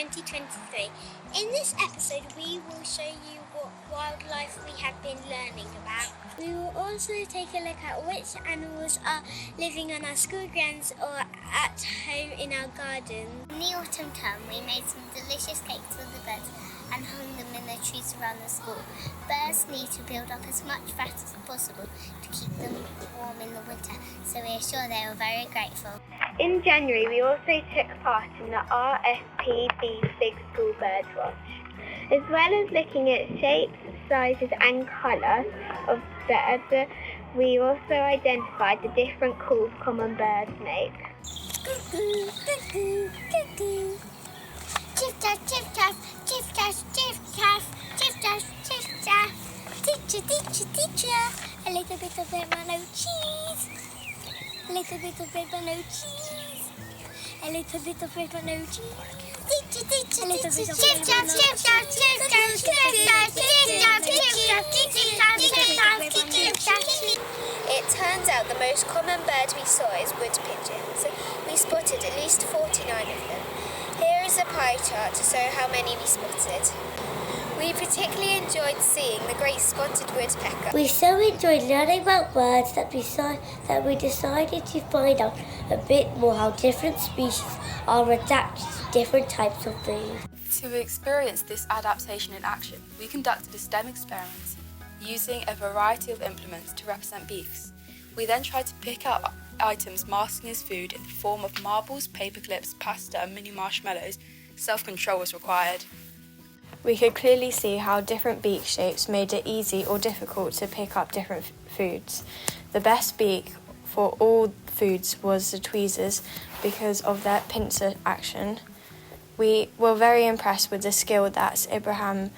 2023. In this episode, we will show you what wildlife we have been learning about. We will also take a look at which animals are living on our school grounds or at home in our garden. In the autumn term, we made some delicious cakes for the birds and hung them in the trees around the school. Birds need to build up as much fat as possible to keep them warm in the winter, so we are sure they were very grateful. In January, we also took part in the RSPB Big School Birdwatch. As well as looking at shapes, sizes and colours of birds, we also identified the different calls common birds make. Cuckoo, cuckoo, cuckoo. Chiff-chaff, chiff-chaff, chiff-chaff, chiff-chaff, chiff-chaff, chiff-chaff. Teacher, teacher, teacher. A little bit of bread but no cheese. A little bit of bread but no cheese. A little bit of bread but no cheese. Teacher, teacher, teacher. Chiff-chaff, chiff-chaff, chiff-chaff, chiff-chaff, chiff-chaff, chiff-chaff, chiff-chaff, chiff-chaff. It turns out the most common bird we saw is wood pigeons. We spotted at least 49 of them. Here is a pie chart to show how many we spotted. We particularly enjoyed seeing the great spotted woodpecker. We so enjoyed learning about birds that we decided to find out a bit more how different species are adapted to different types of food. To experience this adaptation in action, we conducted a STEM experiment using a variety of implements to represent beaks. We then tried to pick out items masking as food in the form of marbles, paper clips, pasta and mini marshmallows. Self-control was required. We could clearly see how different beak shapes made it easy or difficult to pick up different foods. The best beak for all foods was the tweezers because of their pincer action. We were very impressed with the skill that Ibrahim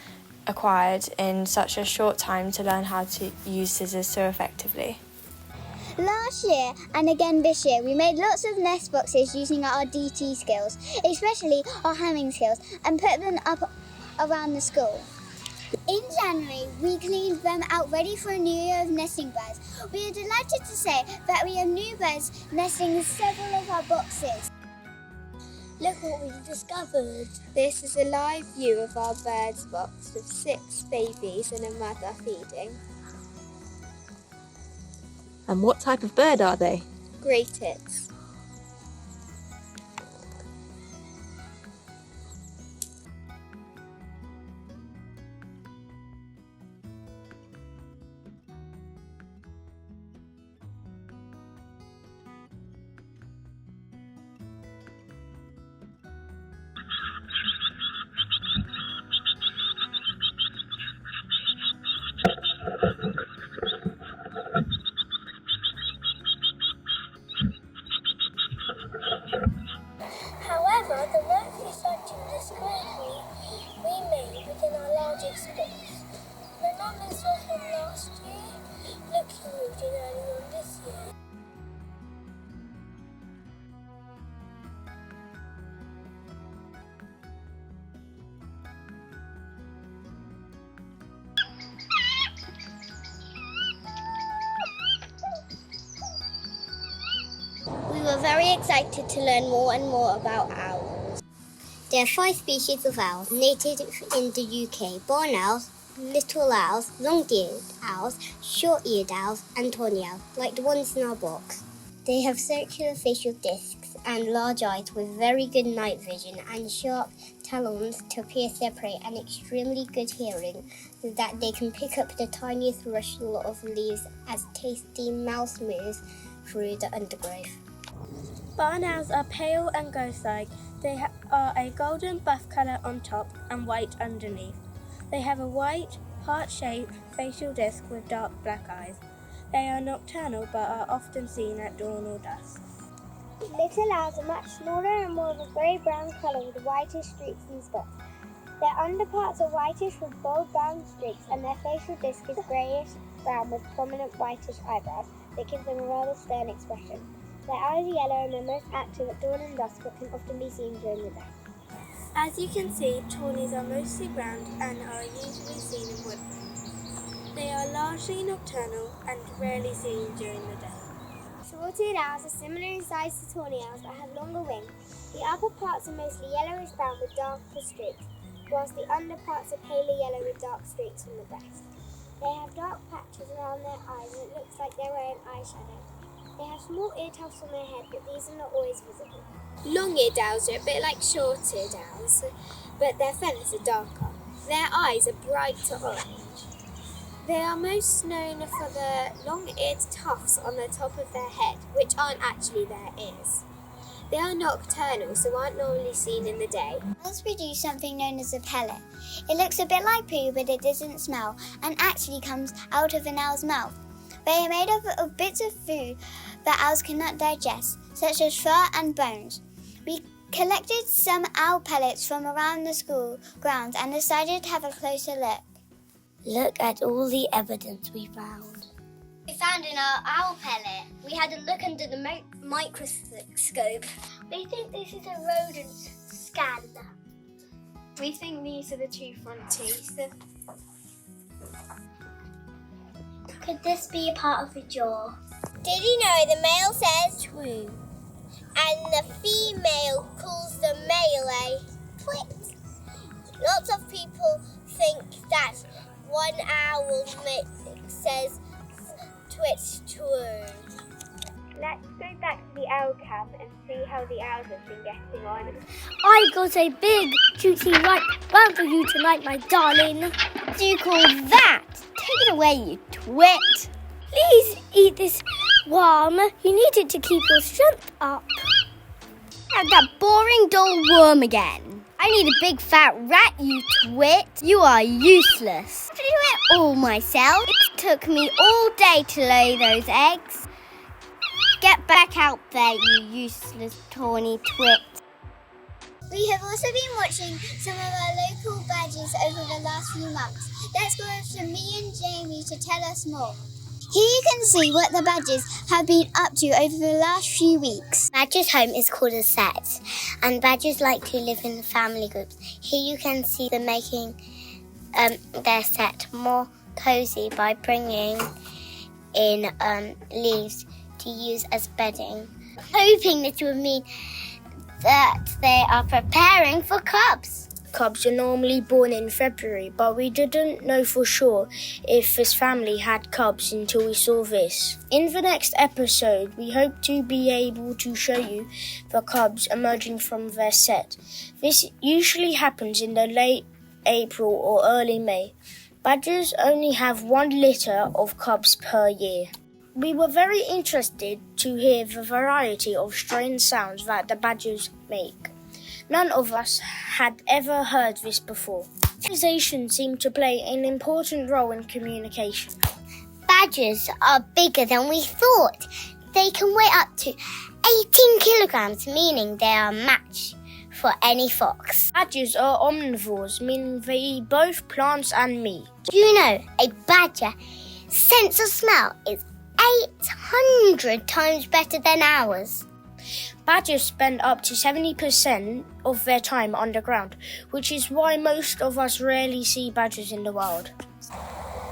acquired in such a short time to learn how to use scissors so effectively. Last year and again this year, we made lots of nest boxes using our DT skills, especially our hamming skills, and put them up around the school. In January, we cleaned them out ready for a new year of nesting birds. We are delighted to say that we have new birds nesting in several of our boxes. Look what we've discovered. This is a live view of our birds box with 6 babies and a mother feeding. And what type of bird are they? Grey tits. However, the most exciting discovery we made within our larger space. Remember this was from last year? Look, you moved in early on this year. We were very excited to learn more and more about owls. There are 5 species of owls native in the UK: barn owls, little owls, long-eared owls, short-eared owls and tawny owls, like the ones in our box. They have circular facial discs and large eyes with very good night vision and sharp talons to pierce their prey, and extremely good hearing so that they can pick up the tiniest rustle of leaves as tasty mouse moves through the undergrowth. Barn owls are pale and ghost-like. They are a golden buff colour on top and white underneath. They have a white, heart-shaped facial disc with dark black eyes. They are nocturnal but are often seen at dawn or dusk. Little owls are much smaller and more of a grey-brown colour with whitish streaks and spots. Their underparts are whitish with bold brown streaks, and their facial disc is greyish-brown with prominent whitish eyebrows that give them a rather stern expression. Their eyes are yellow and are most active at dawn and dusk, but can often be seen during the day. As you can see, tawnies are mostly brown and are usually seen in woodland. They are largely nocturnal and rarely seen during the day. Short-eared owls are similar in size to tawny owls but have longer wings. The upper parts are mostly yellowish brown with darker streaks, whilst the underparts are paler yellow with dark streaks on the breast. They have dark patches around their eyes and it looks like they're wearing eyeshadow. They have small ear tufts on their head, but these are not always visible. Long-eared owls are a bit like short-eared owls, but their feathers are darker. Their eyes are brighter orange. They are most known for the long-eared tufts on the top of their head, which aren't actually their ears. They are nocturnal, so aren't normally seen in the day. Owls produce something known as a pellet. It looks a bit like poo, but it doesn't smell, and actually comes out of an owl's mouth. They are made up of bits of food that owls cannot digest, such as fur and bones. We collected some owl pellets from around the school grounds and decided to have a closer look. Look at all the evidence we found. We found in our owl pellet. We had a look under the microscope. They think this is a rodent scan. We think these are the two front teeth. Could this be a part of the jaw? Did you know the male says true, and the female calls the male a twit? Lots of people think that one owl says twit true. Let's go back to the owl camp and see how the owls have been getting on. I've got a big, juicy ripe round for you tonight, my darling. What do you call that? Take it away, you twit. Please eat this worm. You need it to keep your strength up. And that boring dull worm again. I need a big fat rat, you twit. You are useless. I have to do it all myself. It took me all day to lay those eggs. Get back out there, you useless tawny twit. We have also been watching some of our local badgers over the last few months. Let's go over to me and Jamie to tell us more. Here you can see what the badgers have been up to over the last few weeks. Badger's home is called a set, and badgers like to live in family groups. Here you can see them making their set more cozy by bringing in leaves to use as bedding, hoping this would mean that they are preparing for cubs. Cubs are normally born in February, but we didn't know for sure if this family had cubs until we saw this. In the next episode, we hope to be able to show you the cubs emerging from their set. This usually happens in the late April or early May. Badgers only have one litter of cubs per year. We were very interested to hear the variety of strange sounds that the badgers make. None of us had ever heard this before. Vocalization seemed to play an important role in communication. Badgers are bigger than we thought. They can weigh up to 18 kilograms, meaning they are a match for any fox. Badgers are omnivores, meaning they eat both plants and meat. Do you know a badger sense of smell is 800 times better than ours? Badgers spend up to 70% of their time underground, which is why most of us rarely see badgers in the wild.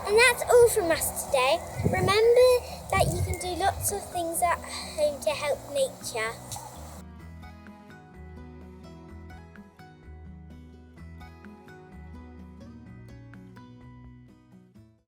And that's all from us today. Remember that you can do lots of things at home to help nature.